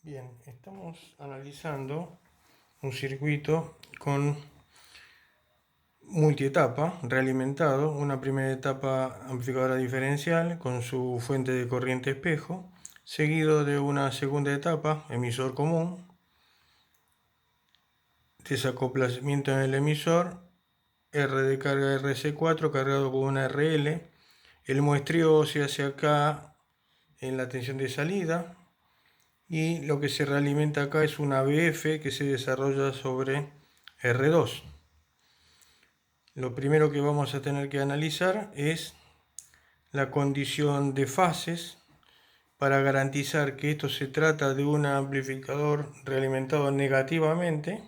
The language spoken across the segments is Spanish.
Bien, estamos analizando un circuito con multietapa, realimentado, una primera etapa amplificadora diferencial con su fuente de corriente espejo, seguido de una segunda etapa, emisor común, desacoplamiento en el emisor, R de carga RC4 cargado con una RL, el muestreo se hace acá en la tensión de salida, y lo que se realimenta acá es una BF que se desarrolla sobre R2. Lo primero que vamos a tener que analizar es la condición de fases para garantizar que esto se trata de un amplificador realimentado negativamente,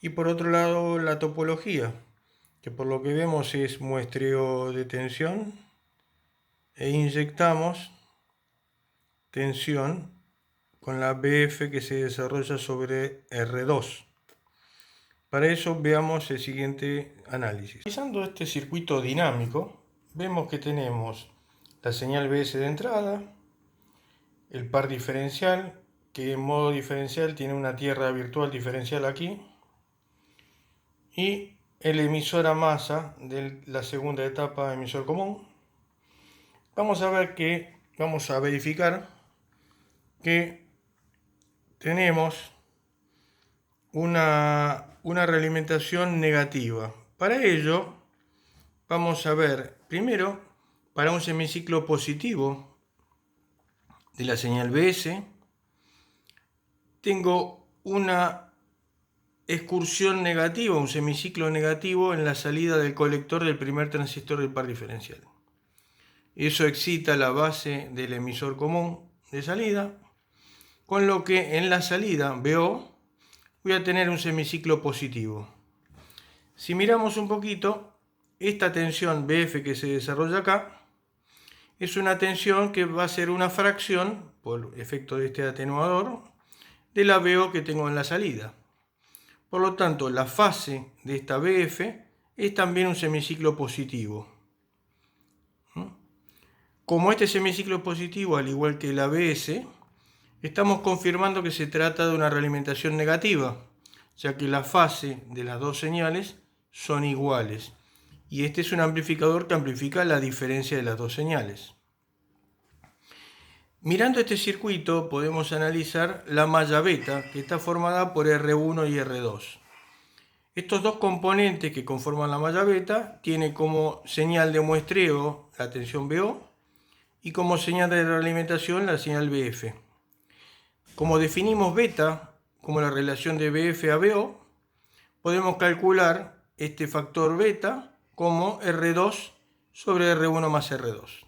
y por otro lado la topología, que por lo que vemos es muestreo de tensión e inyectamos tensión con la BF que se desarrolla sobre R2. Para eso veamos el siguiente análisis. Analizando este circuito dinámico, vemos que tenemos la señal BS de entrada, el par diferencial, que en modo diferencial tiene una tierra virtual diferencial aquí, y el emisor a masa de la segunda etapa emisor común. Vamos a verificar que tenemos una realimentación negativa. Para ello, vamos a ver primero para un semiciclo positivo de la señal BS, tengo una excursión negativa, un semiciclo negativo en la salida del colector del primer transistor del par diferencial. Eso excita la base del emisor común de salida, con lo que en la salida BO voy a tener un semiciclo positivo. Si miramos un poquito, esta tensión BF que se desarrolla acá es una tensión que va a ser una fracción, por efecto de este atenuador, de la BO que tengo en la salida. Por lo tanto, la fase de esta BF es también un semiciclo positivo. Como este semiciclo positivo, al igual que la BS, estamos confirmando que se trata de una realimentación negativa, ya que la fase de las dos señales son iguales. Y este es un amplificador que amplifica la diferencia de las dos señales. Mirando este circuito podemos analizar la malla beta, que está formada por R1 y R2. Estos dos componentes que conforman la malla beta tienen como señal de muestreo la tensión BO y como señal de realimentación la señal BF. Como definimos beta como la relación de BF a BO, podemos calcular este factor beta como R2 sobre R1 más R2.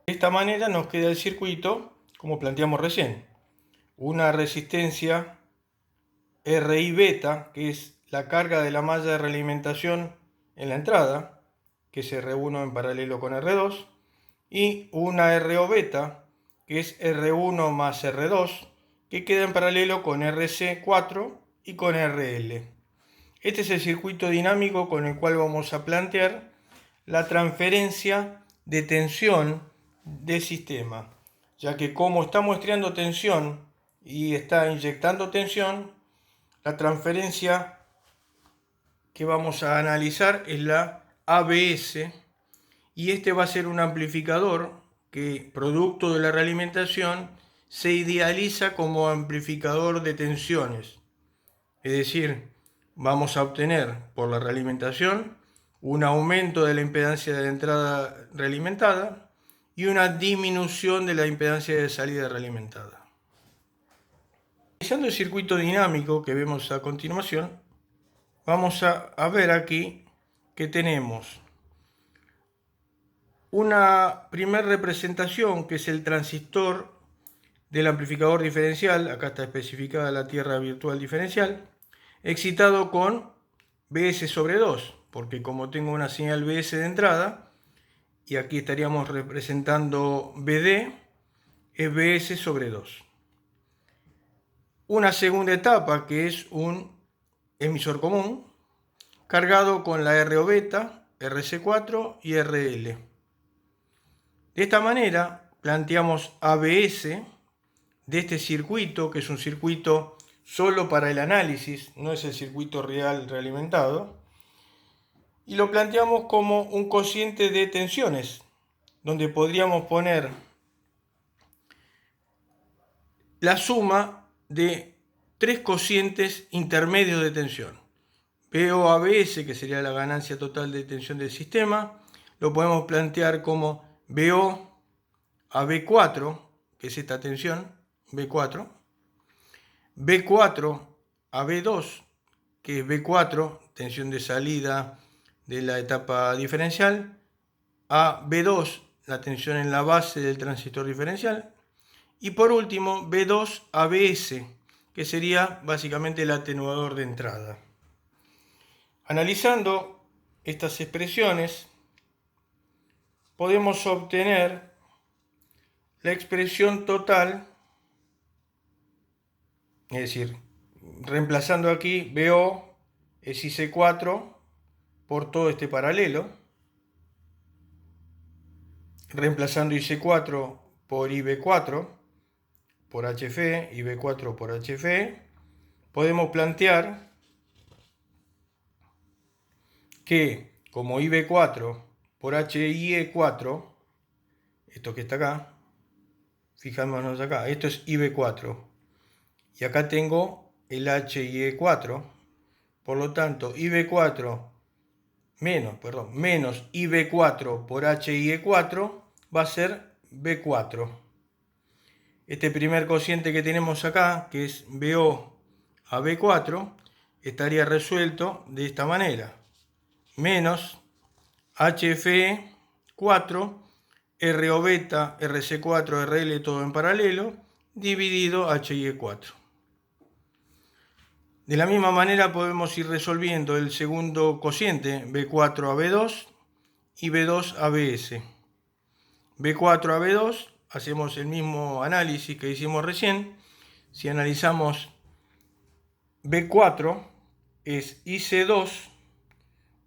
De esta manera nos queda el circuito como planteamos recién. Una resistencia RI beta, que es la carga de la malla de realimentación en la entrada, que es R1 en paralelo con R2, y una RO beta, que es R1 más R2, que queda en paralelo con RC4 y con RL. Este es el circuito dinámico con el cual vamos a plantear la transferencia de tensión del sistema, ya que como está muestreando tensión y está inyectando tensión, la transferencia que vamos a analizar es la ABS, y este va a ser un amplificador que, producto de la realimentación, se idealiza como amplificador de tensiones. Es decir, vamos a obtener por la realimentación un aumento de la impedancia de entrada realimentada y una disminución de la impedancia de salida realimentada. Analizando el circuito dinámico que vemos a continuación, vamos a ver aquí que tenemos una primera representación, que es el transistor del amplificador diferencial, acá está especificada la tierra virtual diferencial, excitado con BS sobre 2, porque como tengo una señal BS de entrada, y aquí estaríamos representando BD, es BS sobre 2. Una segunda etapa, que es un emisor común, cargado con la RO beta, RC4 y RL. De esta manera planteamos ABS de este circuito, que es un circuito solo para el análisis, no es el circuito real realimentado, y lo planteamos como un cociente de tensiones, donde podríamos poner la suma de tres cocientes intermedios de tensión. BO/ABS, que sería la ganancia total de tensión del sistema, lo podemos plantear como BO/B4, que es esta tensión, B4, B4/B2, que es B4, tensión de salida de la etapa diferencial, a B2, la tensión en la base del transistor diferencial, y por último B2/ABS, que sería básicamente el atenuador de entrada. Analizando estas expresiones, podemos obtener la expresión total, es decir, reemplazando aquí BO es IC4 por todo este paralelo, reemplazando IC4 por IB4 por HFE, IB4 por HFE, podemos plantear que como IB4 por HIE4, esto que está acá, fijémonos acá, esto es IB4, y acá tengo el HIE4, por lo tanto IB4 menos IB4 por HIE4 va a ser B4. Este primer cociente que tenemos acá, que es BO/B4, estaría resuelto de esta manera. Menos HFE4, RO beta, RC4, RL todo en paralelo, dividido HIE4. De la misma manera podemos ir resolviendo el segundo cociente, B4/B2 y B2/ABS. B4/B2, hacemos el mismo análisis que hicimos recién. Si analizamos B4 es IC2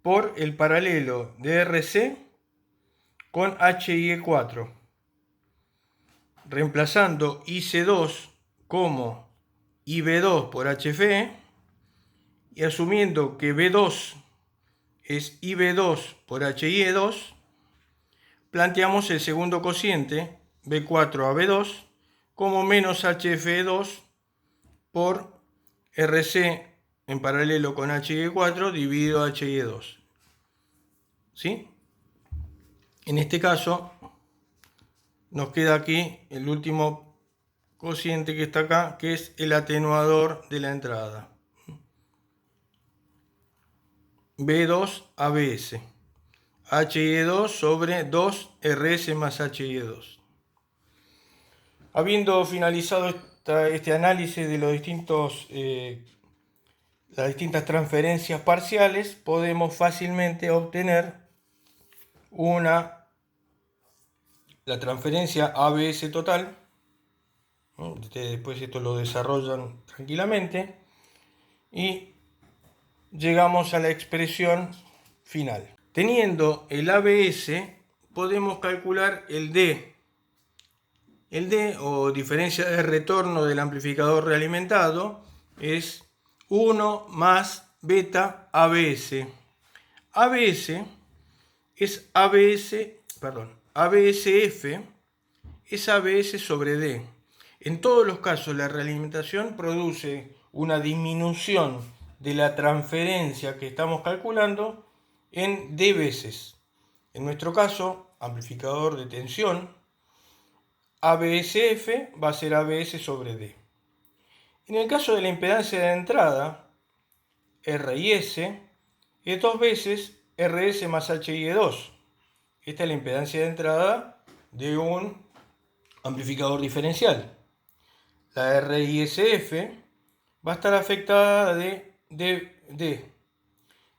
por el paralelo de RC con HIE4. Reemplazando IC2 como IB2 por HFE y asumiendo que B2 es IB2 por HIE2, planteamos el segundo cociente, B4/B2, como menos HFE2 por RC en paralelo con HIE4 dividido HIE2. ¿Sí? En este caso, nos queda aquí el último cociente que está acá, que es el atenuador de la entrada. B2/ABS. HIE2 sobre 2RS más HIE2. Habiendo finalizado este análisis de las distintas transferencias parciales, podemos fácilmente obtener la transferencia ABS total. Ustedes después esto lo desarrollan tranquilamente y llegamos a la expresión final. Teniendo el ABS, podemos calcular el D. El D, o diferencia de retorno del amplificador realimentado, es 1 más beta ABS. ABS es ABSF es ABS sobre D. En todos los casos, la realimentación produce una disminución de la transferencia que estamos calculando en D veces. En nuestro caso, amplificador de tensión, ABSF va a ser ABS sobre D. En el caso de la impedancia de entrada, RIS, es 2 veces RS más HIE2. Esta es la impedancia de entrada de un amplificador diferencial. La RISF va a estar afectada de D.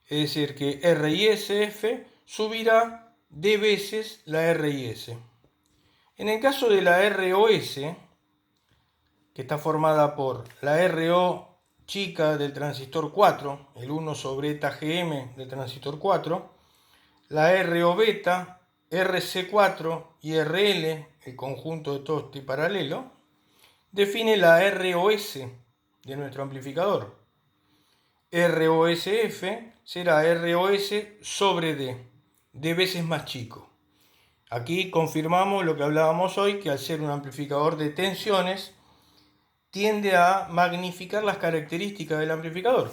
Es decir, que RISF subirá D veces la RIS. En el caso de la ROS, que está formada por la RO chica del transistor 4, el 1 sobre eta GM del transistor 4, la RO beta, RC4 y RL, el conjunto de todo este paralelo, define la ROS de nuestro amplificador. ROSF será ROS sobre D veces más chico. Aquí confirmamos lo que hablábamos hoy, que al ser un amplificador de tensiones, tiende a magnificar las características del amplificador.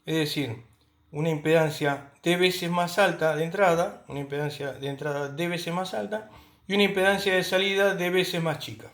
Es decir, una impedancia D veces más alta de entrada, una impedancia de entrada D veces más alta y una impedancia de salida D veces más chica.